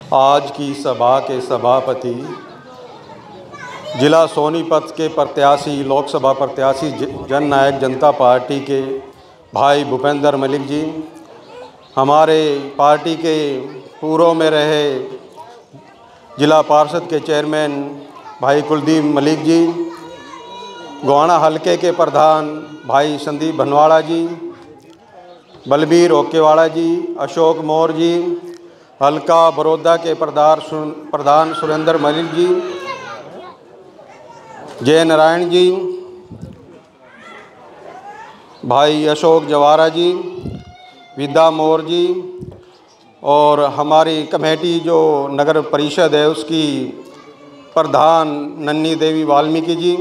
आज की सभा के सभापति जिला सोनीपत के प्रत्याशी, लोकसभा प्रत्याशी जन नायक जनता पार्टी के भाई भूपेंद्र मलिक जी, हमारे पार्टी के पूर्व में रहे जिला पार्षद के चेयरमैन भाई कुलदीप मलिक जी, गोहाना हलके के प्रधान भाई संदीप भनवाड़ा जी, बलबीर ओकेवाड़ा जी, अशोक मौर्य जी, हलका बड़ौदा के प्रधान सुरेंद्र मलिक जी, जय नारायण जी, भाई अशोक जवारा जी, विद्या मौर्य जी, और हमारी कमेटी जो नगर परिषद है उसकी प्रधान नन्ही देवी वाल्मीकि जी,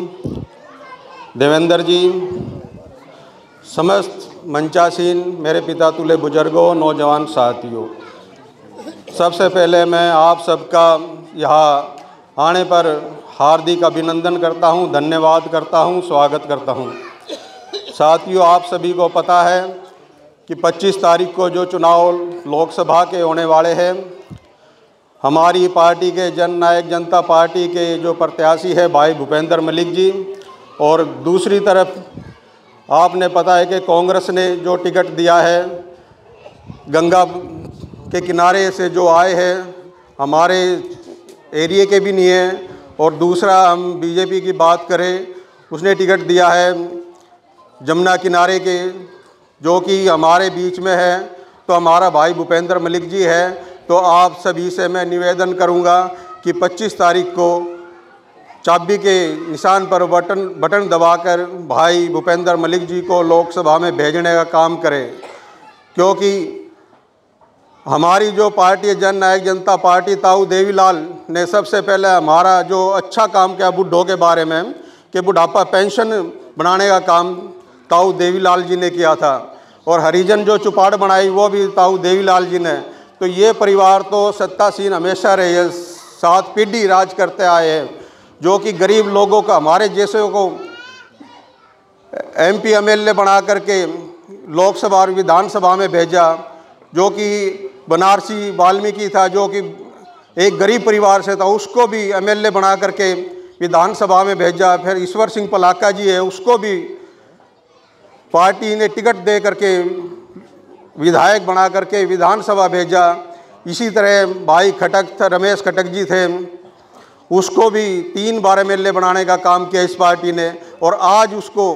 देवेंद्र जी, समस्त मंचासीन मेरे पिता तुल्य बुजुर्गों, नौजवान साथियों, सबसे पहले मैं आप सबका यहाँ आने पर हार्दिक अभिनंदन करता हूँ, धन्यवाद करता हूँ, स्वागत करता हूँ। साथियों, आप सभी को पता है कि 25 तारीख को जो चुनाव लोकसभा के होने वाले हैं, हमारी पार्टी के जन नायक जनता पार्टी के जो प्रत्याशी है भाई भूपेंद्र मलिक जी, और दूसरी तरफ आपने पता है कि कांग्रेस ने जो टिकट दिया है गंगा के किनारे से जो आए हैं, हमारे एरिया के भी नहीं है, और दूसरा हम बीजेपी की बात करें, उसने टिकट दिया है जमुना किनारे के, जो कि हमारे बीच में है, तो हमारा भाई भूपेंद्र मलिक जी है। तो आप सभी से मैं निवेदन करूंगा कि 25 तारीख को चाबी के निशान पर बटन दबाकर भाई भूपेंद्र मलिक जी को लोकसभा में भेजने का काम करें, क्योंकि हमारी जो पार्टी है जन नायक जनता पार्टी, ताऊ देवीलाल ने सबसे पहले हमारा जो अच्छा काम किया बुढ़ों के बारे में, कि बुढ़ापा पेंशन बनाने का काम ताऊ देवीलाल जी ने किया था, और हरिजन जो चौपाड़ बनाई वो भी ताऊ देवीलाल जी ने। तो ये परिवार तो सत्तासीन हमेशा रहे है, 7 पीढ़ी राज करते आए हैं, जो कि गरीब लोगों का, हमारे जैसे को MP MLA बना करके लोकसभा और विधानसभा में भेजा, जो कि बनारसी वाल्मीकि था, जो कि एक गरीब परिवार से था, उसको भी MLA बना करके विधानसभा में भेजा। फिर ईश्वर सिंह पलाका जी है, उसको भी पार्टी ने टिकट दे करके विधायक बना करके विधानसभा भेजा। इसी तरह भाई खटक था, रमेश खटक जी थे, उसको भी 3 बार MLA बनाने का काम किया इस पार्टी ने, और आज उसको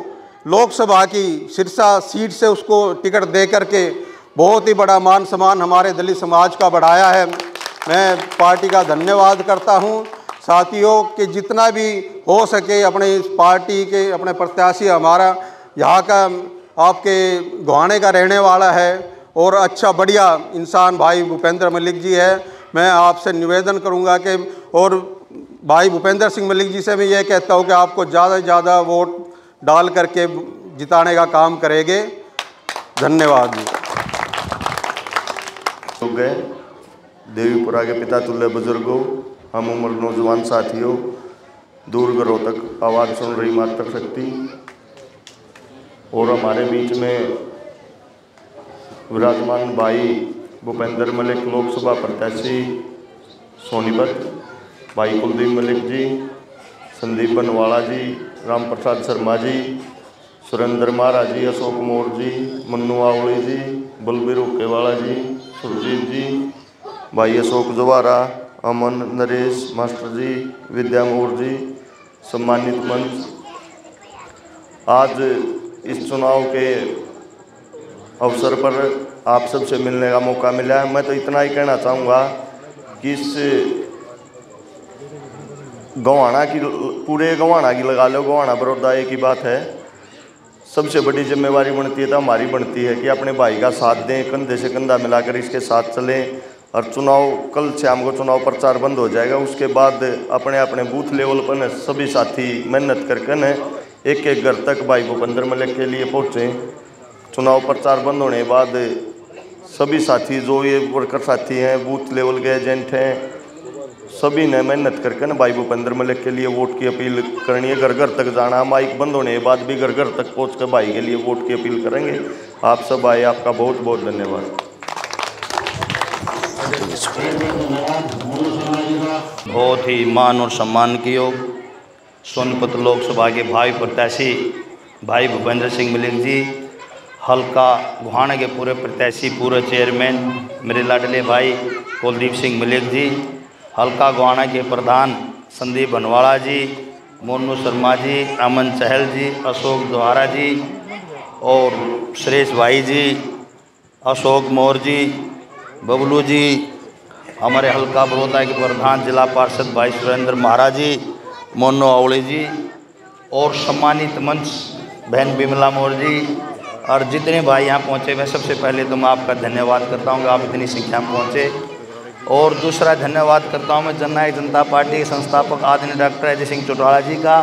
लोकसभा की सिरसा सीट से उसको टिकट दे करके बहुत ही बड़ा मान सम्मान हमारे दलित समाज का बढ़ाया है। मैं पार्टी का धन्यवाद करता हूं। साथियों, कि जितना भी हो सके अपने इस पार्टी के अपने प्रत्याशी, हमारा यहाँ का आपके गोहाने का रहने वाला है और अच्छा बढ़िया इंसान भाई भूपेंद्र मलिक जी है। मैं आपसे निवेदन करूँगा कि, और भाई भूपेंद्र सिंह मलिक जी से मैं ये कहता हूँ कि आपको ज़्यादा से ज़्यादा वोट डाल करके जिताने का काम करेंगे। धन्यवाद जी। गए देवीपुरा के पिता तुल्य बुजुर्गों, हम उम्र नौजवान साथियों, दूर घरों तक आवाज़ सुन रही मातृशक्ति, और हमारे बीच में विराजमान भाई भूपेंद्र मलिक लोकसभा प्रत्याशी सोनीपत, भाई कुलदीप मलिक जी, संदीप बनवाड़ा जी, राम प्रसाद शर्मा जी, सुरेंद्र महाराज जी, अशोक मौर्य जी, मन्नू आवली जी, बलबीर ओकेवाड़ा जी, सुरजीत जी, भाई अशोक जवारा, अमन, नरेश मास्टर जी, विद्या मौर्य जी, सम्मानित मंच, आज इस चुनाव के अवसर पर आप सबसे मिलने का मौका मिला है। मैं तो इतना ही कहना चाहूँगा कि इस गोहाना की, पूरे गोहाना की लगा लो, गोहाना बड़ौदा एक ही बात है, सबसे बड़ी जिम्मेवारी बनती है तो हमारी बनती है कि अपने भाई का साथ दें, कंधे से कंधा मिलाकर इसके साथ चलें। और चुनाव, कल शाम को चुनाव प्रचार बंद हो जाएगा, उसके बाद अपने अपने बूथ लेवल पर सभी साथी मेहनत करके न एक एक घर तक भाई भूपेंद्र मलिक के लिए पहुँचें। चुनाव प्रचार बंद होने के बाद सभी साथी, जो ये वर्कर साथी हैं, बूथ लेवल के एजेंट हैं, सभी ने मेहनत करके ना भाई भूपेंद्र मलिक के लिए वोट की अपील करनी है। घर घर तक जाना, माइक बंद होने के बाद भी घर घर तक पहुँच कर भाई के लिए वोट की अपील करेंगे। आप सब आए, आपका बहुत बहुत धन्यवाद। बहुत ही मान और सम्मान की योग सोनीपत लोकसभा के भावी प्रत्याशी भाई भूपेंद्र सिंह मलिक जी, हल्का गोहाना के पूरे प्रत्याशी पूरे चेयरमैन मेरे लाडले भाई कुलदीप सिंह मलिक जी, हल्का गोहाना के प्रधान संदीप बनवाड़ा जी, मोनू शर्मा जी, अमन चहल जी, अशोक द्वारा जी और सुरेश भाई जी, अशोक मोर जी, बबलू जी, हमारे हल्का बड़ौदा के प्रधान जिला पार्षद भाई सुरेंद्र महाराज जी, मोनू अवली जी और सम्मानित मंच बहन बिमला मोर जी और जितने भाई यहाँ पहुँचे, मैं सबसे पहले तो मैं आपका धन्यवाद करता हूँ कि आप इतनी संख्या में पहुँचे। और दूसरा धन्यवाद करता हूँ मैं जननायक जनता पार्टी के संस्थापक आदरणीय डॉक्टर अजय सिंह चौटाला जी का,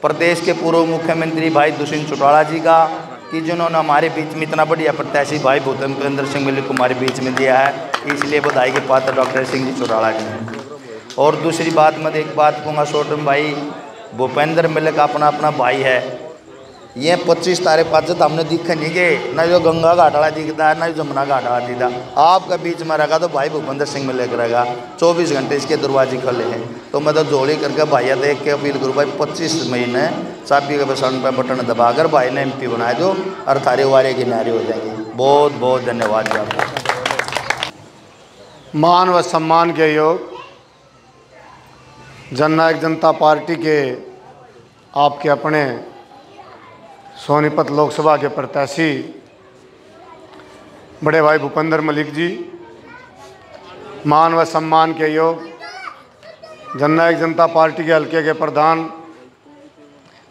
प्रदेश के पूर्व मुख्यमंत्री भाई दुष्यंत चौटाला जी का, कि जिन्होंने हमारे बीच में इतना बढ़िया प्रत्याशी भाई भूपेंद्र सिंह मलिक को हमारे बीच में दिया है, इसलिए बधाई के पात्र डॉक्टर सिंह जी चौटाला जी। और दूसरी बात मैं एक बात कहूँगा छोटम भाई भूपेंद्र मलिक अपना अपना भाई है। ये 25 तारीख पाँच हमने दिखे नहीं गए, न जो गंगा घाटाला दिखता है न जो जमुना घाटाला दिखता, आपका बीच में रहेगा तो भाई भूपेंद्र सिंह मलिक रहेगा। 24 घंटे इसके दरवाजे खुले हैं। तो मैं तो जोड़ी करके भाइया देख के अपील करूँ भाई 25 महीने चाबी के बसन पर बटन दबाकर भाई ने MP बना दो और थारे वारे किनारे हो जाएंगे। बहुत बहुत धन्यवाद जी आपका। मान व सम्मान के योग जननायक जनता पार्टी के आपके अपने सोनीपत लोकसभा के प्रत्याशी बड़े भाई भूपेंद्र मलिक जी, मान व सम्मान के योग जननायक जनता पार्टी के हल्के के प्रधान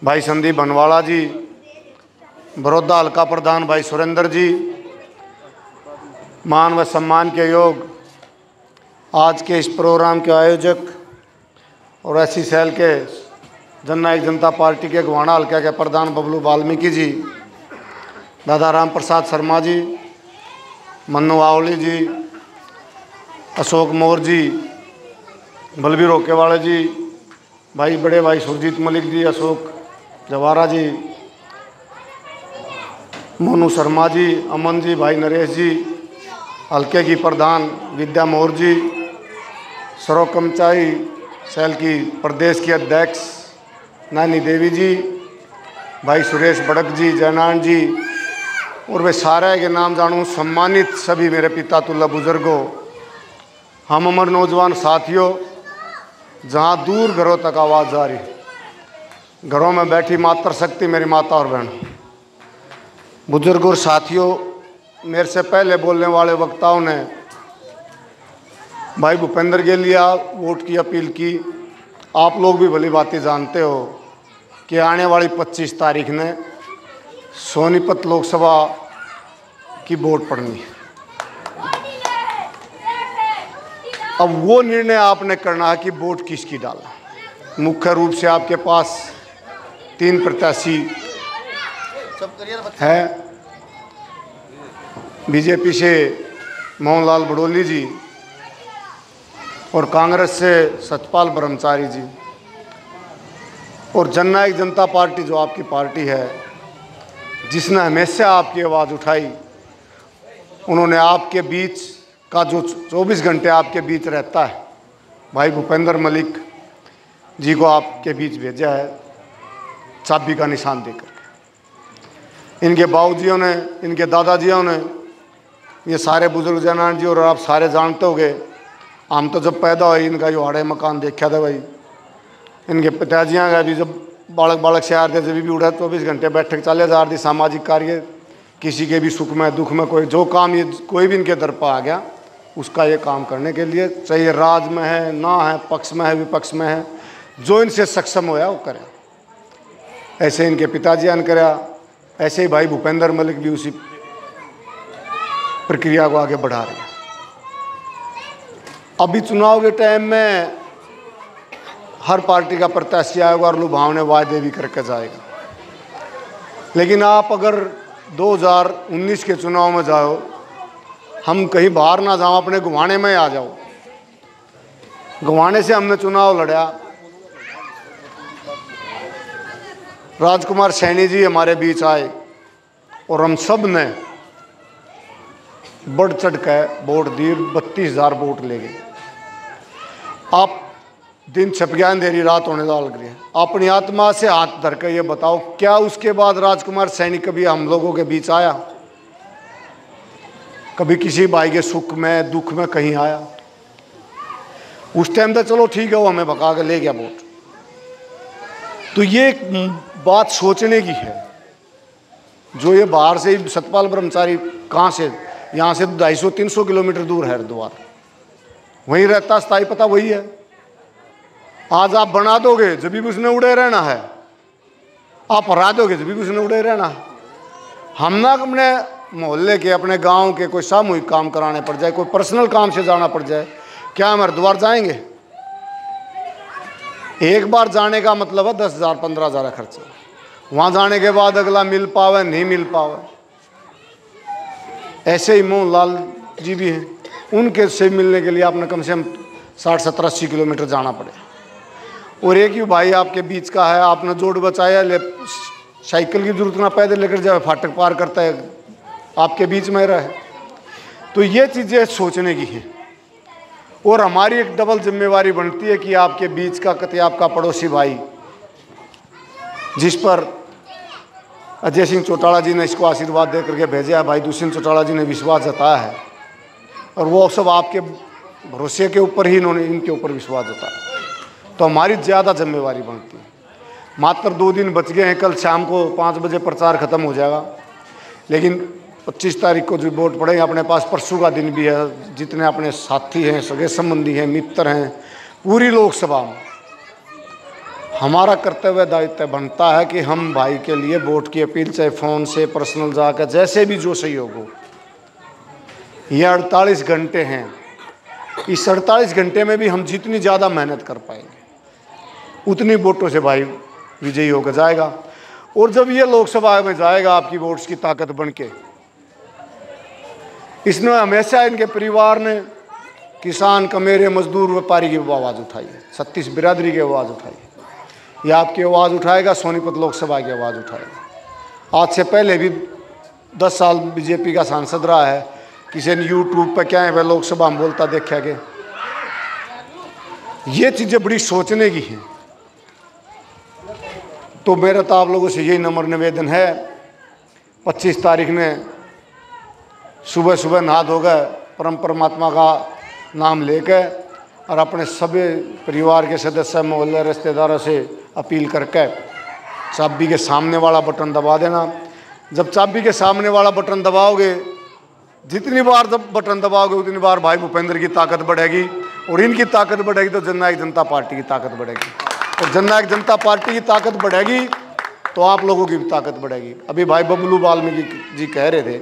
भाई संदीप बनवाड़ा जी, बड़ौदा हल्का प्रधान भाई सुरेंद्र जी, मान व सम्मान के योग आज के इस प्रोग्राम के आयोजक और SC सेल के जननायक जनता पार्टी के गोहाना हल्का के प्रधान बबलू वाल्मीकि जी, दादा राम प्रसाद शर्मा जी, मन्नू आवली जी, अशोक मोर जी, बलबीर ओकेवाड़े जी, भाई बड़े भाई सुरजीत मलिक जी, अशोक जवारा जी, मोनू शर्मा जी, अमन जी, भाई नरेश जी, हल्के की प्रधान विद्या मोर जी, सरोज कमचाई सेल की प्रदेश की अध्यक्ष नैनी देवी जी, भाई सुरेश बड़क जी, जयनारायण जी और वे सारे के नाम जानूँ सम्मानित सभी मेरे पिता तुल्य बुजुर्गों, हम अमर नौजवान साथियों, जहाँ दूर घरों तक आवाज़ जा रही, घरों में बैठी मातृशक्ति मेरी माता और बहन, बुजुर्गों और साथियों, मेरे से पहले बोलने वाले वक्ताओं ने भाई भूपेंद्र के लिए वोट की अपील की। आप लोग भी भली बातें जानते हो कि आने वाली 25 तारीख ने सोनीपत लोकसभा की वोट पड़नी है। अब वो निर्णय आपने करना है कि वोट किसकी डालना। मुख्य रूप से आपके पास 3 प्रत्याशी हैं। बीजेपी से मोहनलाल बड़ोली जी और कांग्रेस से सतपाल ब्रह्मचारी जी और जननायक जनता पार्टी जो आपकी पार्टी है, जिसने हमेशा आपकी आवाज़ उठाई, उन्होंने आपके बीच का जो 24 घंटे आपके बीच रहता है, भाई भूपेंद्र मलिक जी को आपके बीच भेजा है चाबी का निशान देकर। इनके बाबूजियों ने, इनके दादाजियों ने, ये सारे बुजुर्ग जनान जी और आप सारे जानते होंगे, हम तो जब पैदा हुए इनका जो हाड़े मकान देखा था भाई, इनके पिताजियाँ का भी जब बालक से आते जब भी उठा 24 घंटे बैठक चले जा रही, सामाजिक कार्य किसी के भी सुख में दुख में कोई जो काम ये कोई भी इनके दर पर आ गया उसका ये काम करने के लिए, चाहे राज में है ना है, पक्ष में है विपक्ष में है, जो इनसे सक्षम होया वो करे। ऐसे इनके पिताजी ने कराया, ऐसे ही भाई भूपेंद्र मलिक भी उसी प्रक्रिया को आगे बढ़ा रहे हैं। अभी चुनाव के टाइम में हर पार्टी का प्रत्याशी आएगा और लुभावने वादे भी करके जाएगा, लेकिन आप अगर 2019 के चुनाव में जाओ, हम कहीं बाहर ना जाओ, अपने गोहाने में आ जाओ। गोहाने से हमने चुनाव लड़ा, राजकुमार सैनी जी हमारे बीच आए और हम सब ने बढ़ चढ़ कर वोट दी, 32,000 वोट ले गए। आप दिन छप गया, अंधेरी रात होने लग रही है। अपनी आत्मा से हाथ धर कर ये बताओ, क्या उसके बाद राजकुमार सैनी कभी हम लोगों के बीच आया? कभी किसी भाई के सुख में दुख में कहीं आया? उस टाइम तो चलो ठीक है, वो हमें भगा के ले गया वोट। तो ये एक बात सोचने की है। जो ये बाहर से ही सतपाल ब्रह्मचारी कहाँ से, यहाँ से 250-300 किलोमीटर दूर है हरिद्वार, वहीं रहता, स्थायी पता वही है। आज आप बना दोगे जब भी उसने उड़े रहना है, आप हरा दोगे जब भी उसने उड़े रहना है। हम ना अपने मोहल्ले के, अपने गांव के कोई सामूहिक काम कराने पड़ जाए, कोई पर्सनल काम से जाना पड़ जाए, क्या हम हरिद्वार जाएंगे? एक बार जाने का मतलब है 10,000-15,000 खर्चा। वहाँ जाने के बाद अगला मिल पावे नहीं मिल पावे। ऐसे ही मोहनलाल जी भी हैं, उनके से मिलने के लिए आपने कम से कम 60-70-80 किलोमीटर जाना पड़े। और एक ही भाई आपके बीच का है, आपने जोड़ बचाया, ले साइकिल की जरूरत ना पैदल लेकर जाए, फाटक पार करता है, आपके बीच में रहे। तो ये चीज़ें सोचने की हैं। और हमारी एक डबल जिम्मेवारी बनती है कि आपके बीच का कतई आपका पड़ोसी भाई, जिस पर अजय सिंह चौटाला जी ने इसको आशीर्वाद दे करके भेजा है, भाई दुष्यंत चौटाला जी ने विश्वास जताया है, और वो सब आपके भरोसे के ऊपर ही इन्होंने इनके ऊपर विश्वास जताया। तो हमारी ज़्यादा जिम्मेवारी बनती है। मात्र 2 दिन बच गए हैं, कल शाम को 5 बजे प्रचार खत्म हो जाएगा। लेकिन 25 तारीख को जो वोट पड़ेंगे, अपने पास परसों का दिन भी है। जितने अपने साथी हैं, सगे संबंधी हैं, मित्र हैं, पूरी लोकसभा में हमारा कर्तव्य दायित्व बनता है कि हम भाई के लिए वोट की अपील, चाहे फ़ोन से, पर्सनल जाकर, जैसे भी जो सहयोग हो। ये 48 घंटे हैं, इस 48 घंटे में भी हम जितनी ज़्यादा मेहनत कर पाएंगे उतनी वोटों से भाई विजयी होकर जाएगा। और जब ये लोकसभा में जाएगा आपकी वोट्स की ताकत बन के, इसने हमेशा इनके परिवार ने किसान, कमेरे, मजदूर, व्यापारी की आवाज़ उठाई है, 36 बिरादरी की आवाज़ उठाई है। ये आपकी आवाज़ उठाएगा, सोनीपत लोकसभा की आवाज़ उठाएगा। आज से पहले भी 10 साल बीजेपी का सांसद रहा है, किसी ने यूट्यूब पर क्या है वह लोकसभा में बोलता देखा गया। ये चीज़ें बड़ी सोचने की हैं। तो मेरा तो आप लोगों से यही नम्र निवेदन है, 25 तारीख ने सुबह सुबह नहा धोकर परम परमात्मा का नाम लेकर और अपने सभी परिवार के सदस्य, मोहल्ले, रिश्तेदारों से अपील करके चाबी के सामने वाला बटन दबा देना। जब चाबी के सामने वाला बटन दबाओगे, जितनी बार जब बटन दबाओगे उतनी बार भाई भूपेंद्र की ताकत बढ़ेगी, और इनकी ताकत बढ़ेगी तो जननायक जनता पार्टी की ताकत बढ़ेगी, और जननायक जनता पार्टी की ताकत बढ़ेगी तो आप लोगों की भी ताकत बढ़ेगी। अभी भाई बबलू वाल्मीकि जी कह रहे थे,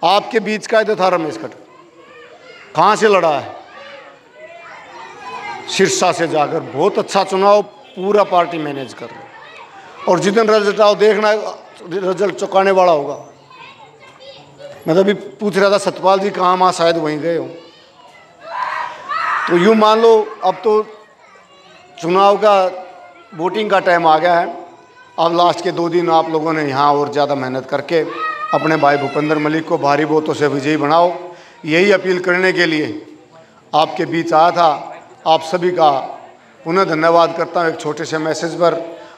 आपके बीच का था रमेश खट्टर, कहाँ से लड़ा है? सिरसा से जाकर। बहुत अच्छा चुनाव पूरा पार्टी मैनेज कर रही है। और जितने रिजल्ट आओ देखना, रिजल्ट चुकाने वाला होगा। मैं तो अभी पूछ रहा था सतपाल जी कहाँ, माँ शायद वहीं गए हो। तो यूँ मान लो अब तो चुनाव का वोटिंग का टाइम आ गया है। अब लास्ट के 2 दिन आप लोगों ने यहाँ और ज़्यादा मेहनत करके अपने भाई भूपेंद्र मलिक को भारी वोटों से विजयी बनाओ। यही अपील करने के लिए आपके बीच आया था। आप सभी का पुनः धन्यवाद करता हूँ। एक छोटे से मैसेज पर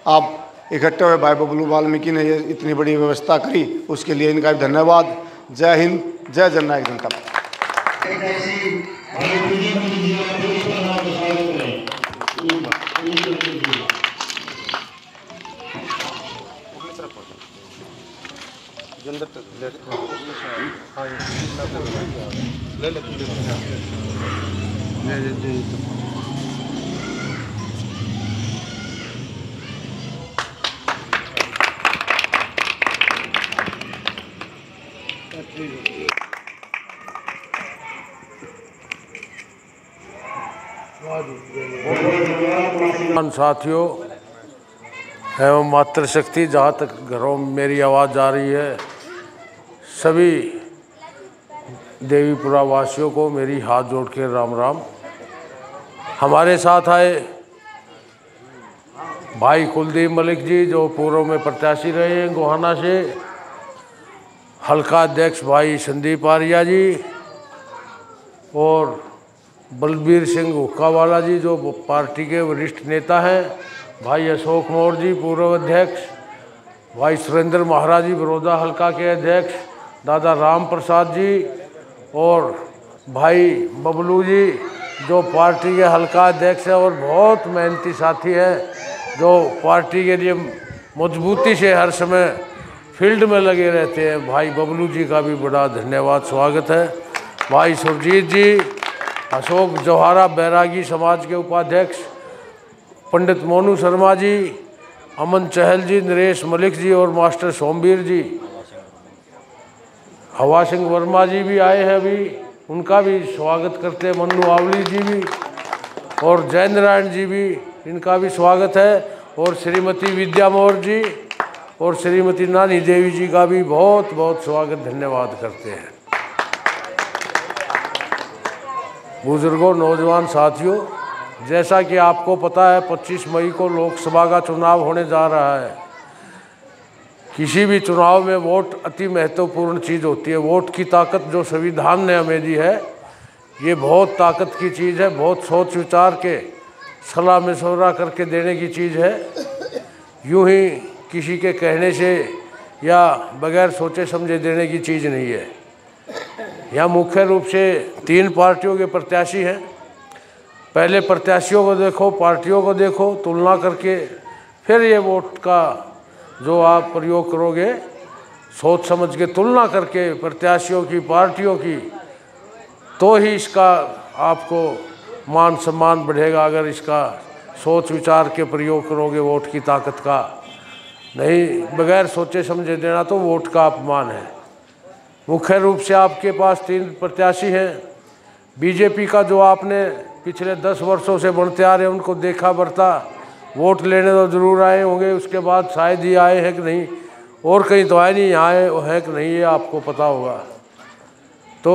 आप इकट्ठे हुए, भाई बबलू वाल्मीकि ने ये इतनी बड़ी व्यवस्था करी, उसके लिए इनका भी धन्यवाद। जय हिंद, जय जननायक जनता पार्टी। साथियों एवं मातृशक्ति, जहाँ तक घरों में मेरी आवाज़ जा रही है, सभी देवीपुरा वासियों को मेरी हाथ जोड़ के राम राम। हमारे साथ आए भाई कुलदीप मलिक जी, जो पूर्व में प्रत्याशी रहे हैं गोहाना से, हल्का अध्यक्ष भाई संदीप आर्या जी, और बलबीर सिंह हुक्कावाला जी जो पार्टी के वरिष्ठ नेता हैं, भाई अशोक मौर्य जी पूर्व अध्यक्ष, भाई सुरेंद्र महाराज जी बड़ौदा हल्का के अध्यक्ष, दादा राम प्रसाद जी और भाई बबलू जी जो पार्टी के हल्का अध्यक्ष है और बहुत मेहनती साथी है जो पार्टी के लिए मजबूती से हर समय फील्ड में लगे रहते हैं। भाई बबलू जी का भी बड़ा धन्यवाद, स्वागत है। भाई सुरजीत जी, अशोक जौहरा बैरागी समाज के उपाध्यक्ष, पंडित मोनू शर्मा जी, अमन चहल जी, नरेश मलिक जी और मास्टर सोमवीर जी, हवा सिंह वर्मा जी भी आए हैं अभी, उनका भी स्वागत करते हैं। मन्नू आवली जी भी और जय नारायण जी भी, इनका भी स्वागत है। और श्रीमती विद्या मौर्य जी और श्रीमती नानी देवी जी का भी बहुत बहुत स्वागत, धन्यवाद करते हैं। बुजुर्गों, नौजवान साथियों, जैसा कि आपको पता है 25 मई को लोकसभा का चुनाव होने जा रहा है। किसी भी चुनाव में वोट अति महत्वपूर्ण चीज़ होती है। वोट की ताकत जो संविधान ने हमें दी है, ये बहुत ताकत की चीज़ है, बहुत सोच विचार के सलाह मशवरा करके देने की चीज़ है। यूं ही किसी के कहने से या बगैर सोचे समझे देने की चीज़ नहीं है। यहाँ मुख्य रूप से 3 पार्टियों के प्रत्याशी हैं। पहले प्रत्याशियों को देखो, पार्टियों को देखो, तुलना करके फिर ये वोट का जो आप प्रयोग करोगे सोच समझ के तुलना करके प्रत्याशियों की, पार्टियों की, तो ही इसका आपको मान सम्मान बढ़ेगा। अगर इसका सोच विचार के प्रयोग करोगे वोट की ताकत का, नहीं बगैर सोचे समझे देना तो वोट का अपमान है। मुख्य रूप से आपके पास 3 प्रत्याशी हैं। बीजेपी का जो आपने पिछले 10 वर्षों से बनते आ रहे हैं उनको देखा बरता, वोट लेने तो ज़रूर आए होंगे, उसके बाद शायद ही आए हैं कि नहीं, और कहीं तो आए नहीं, यहाँ है कि नहीं ये आपको पता होगा। तो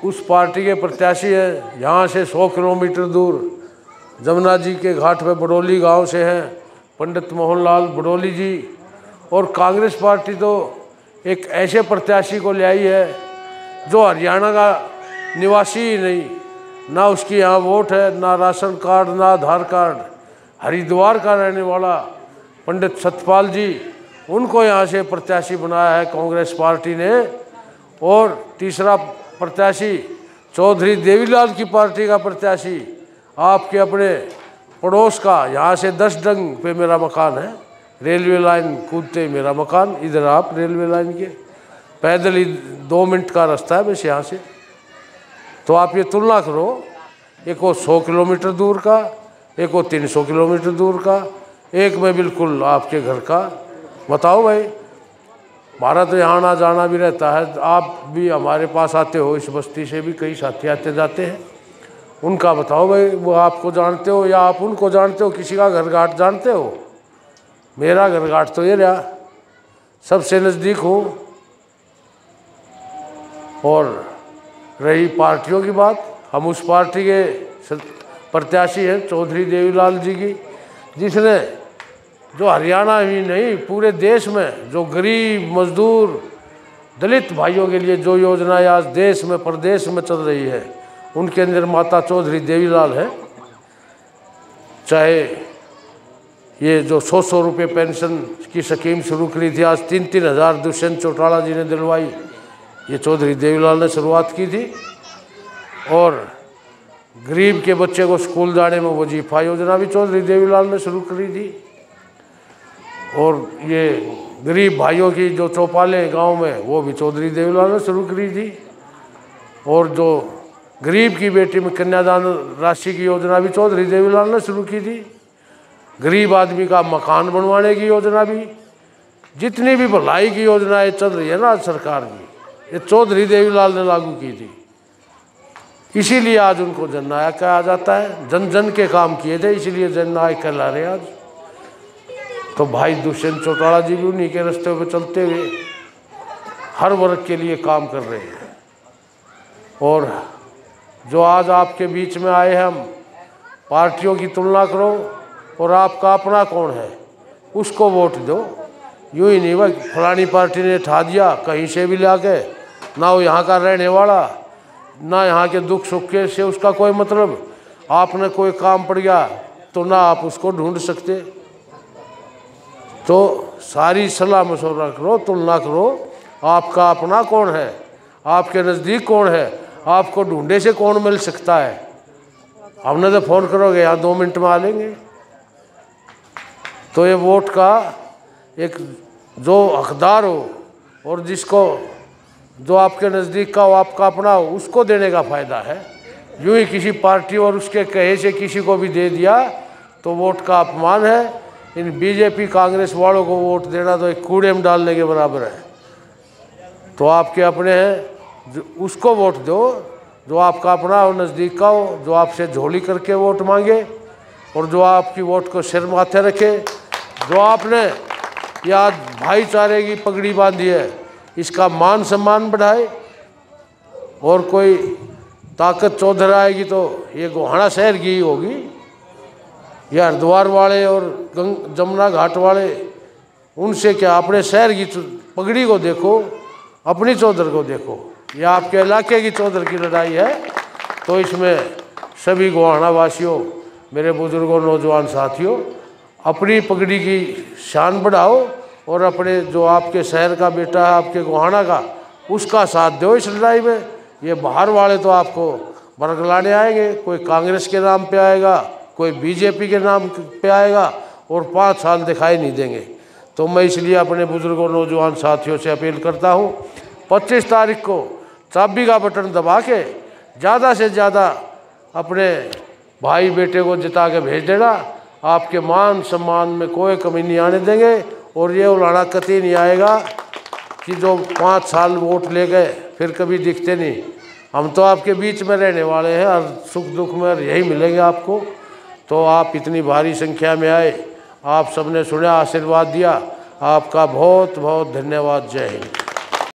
उस पार्टी के प्रत्याशी हैं। यहाँ से 100 किलोमीटर दूर जमुना जी के घाट पे बड़ौली गांव से हैं पंडित मोहनलाल बड़ौली जी। और कांग्रेस पार्टी तो एक ऐसे प्रत्याशी को ले आई है जो हरियाणा का निवासी ही नहीं, ना उसकी यहाँ वोट है, ना राशन कार्ड, ना आधार कार्ड, हरिद्वार का रहने वाला पंडित सतपाल जी, उनको यहाँ से प्रत्याशी बनाया है कांग्रेस पार्टी ने। और तीसरा प्रत्याशी चौधरी देवीलाल की पार्टी का प्रत्याशी, आपके अपने पड़ोस का, यहाँ से 10 डंग पे मेरा मकान है, रेलवे लाइन कूदते ही मेरा मकान, इधर आप रेलवे लाइन के पैदल ही 2 मिनट का रास्ता है बस यहाँ से। तो आप ये तुलना करो, एक वो 100 किलोमीटर दूर का, एक वो 300 किलोमीटर दूर का, एक में बिल्कुल आपके घर का। बताओ भाई, हमारा तो यहाँ आना जाना भी रहता है, आप भी हमारे पास आते हो, इस बस्ती से भी कई साथी आते जाते हैं। उनका बताओ भाई, वो आपको जानते हो या आप उनको जानते हो, किसी का घर घाट जानते हो? मेरा घर घाट तो ये रहा, सबसे नज़दीक हूँ। और रही पार्टियों की बात, हम उस पार्टी के प्रत्याशी हैं चौधरी देवीलाल जी की, जिसने जो हरियाणा ही नहीं पूरे देश में जो गरीब मजदूर दलित भाइयों के लिए जो योजनाएं आज देश में प्रदेश में चल रही है, उनके अंदर माता चौधरी देवीलाल है। चाहे ये जो 100 रुपये पेंशन की स्कीम शुरू करी थी, आज 3-3 हज़ार दुष्यंत चौटाला जी ने दिलवाई, ये चौधरी देवीलाल ने शुरुआत की थी। और गरीब के बच्चे को स्कूल जाने में वजीफा योजना भी चौधरी देवीलाल ने शुरू करी थी। और ये गरीब भाइयों की जो चौपालें गांव में, वो भी चौधरी देवीलाल ने शुरू करी थी। और जो गरीब की बेटी में कन्यादान राशि की योजना भी चौधरी देवीलाल ने शुरू की थी। गरीब आदमी का मकान बनवाने की योजना भी, जितनी भी भलाई की योजनाएं चल रही है ना आज सरकार की, ये चौधरी देवीलाल ने लागू की थी। इसीलिए आज उनको जननायक कहा जाता है, जन जन के काम किए थे, इसीलिए जननायक कहला रहे आज। तो भाई दुष्यंत चौटाला जी भी उन्हीं के रास्ते पे चलते हुए हर वर्ग के लिए काम कर रहे हैं। और जो आज आपके बीच में आए हैं, हम पार्टियों की तुलना करो और आपका अपना कौन है उसको वोट दो। यूँ ही नहीं भाई फलानी पार्टी ने ठा दिया कहीं से भी ला के, ना वो यहाँ का रहने वाला, ना यहाँ के दुख सुख के से उसका कोई मतलब। आपने कोई काम पड़ गया तो ना आप उसको ढूंढ सकते। तो सारी सलाह मशवरा करो, तुलना करो, आपका अपना कौन है, आपके नज़दीक कौन है, आपको ढूंढे से कौन मिल सकता है। हमने तो फ़ोन करोगे यहाँ 2 मिनट में आ लेंगे। तो ये वोट का एक जो हकदार हो और जिसको जो आपके नज़दीक का हो, आपका अपना हो, उसको देने का फ़ायदा है। यूँ ही किसी पार्टी और उसके कहे से किसी को भी दे दिया तो वोट का अपमान है। इन बीजेपी कांग्रेस वालों को वोट देना तो एक कूड़े में डालने के बराबर है। तो आपके अपने हैं, जो उसको वोट दो जो आपका अपना हो, नज़दीक का हो, जो आपसे झोली करके वोट मांगे और जो आपकी वोट को सिर माथे रखे। जो आपने या भाईचारे की पगड़ी बांधी है, इसका मान सम्मान बढ़ाए। और कोई ताकत चौधर आएगी तो ये गोहाना शहर की ही होगी, या हरिद्वार वाले और जमुना घाट वाले, उनसे क्या, अपने शहर की पगड़ी को देखो, अपनी चौधर को देखो। ये आपके इलाके की चौधर की लड़ाई है। तो इसमें सभी गोहाना वासियों, मेरे बुजुर्गों, नौजवान साथियों, अपनी पगड़ी की शान बढ़ाओ और अपने जो आपके शहर का बेटा है, आपके गोहाना का, उसका साथ दो इस लड़ाई में। ये बाहर वाले तो आपको बरगलाने आएंगे, कोई कांग्रेस के नाम पे आएगा, कोई बीजेपी के नाम पे आएगा और 5 साल दिखाई नहीं देंगे। तो मैं इसलिए अपने बुजुर्गों, नौजवान साथियों से अपील करता हूँ, 25 तारीख को चाबी का बटन दबा के ज़्यादा से ज़्यादा अपने भाई बेटे को जिता के भेज देना। आपके मान सम्मान में कोई कमी नहीं आने देंगे। और ये उलाना कतई नहीं आएगा कि जो 5 साल वोट ले गए फिर कभी दिखते नहीं। हम तो आपके बीच में रहने वाले हैं, हर सुख दुख में यही मिलेंगे आपको। तो आप इतनी भारी संख्या में आए, आप सबने सुना, आशीर्वाद दिया, आपका बहुत बहुत धन्यवाद। जय हिंद।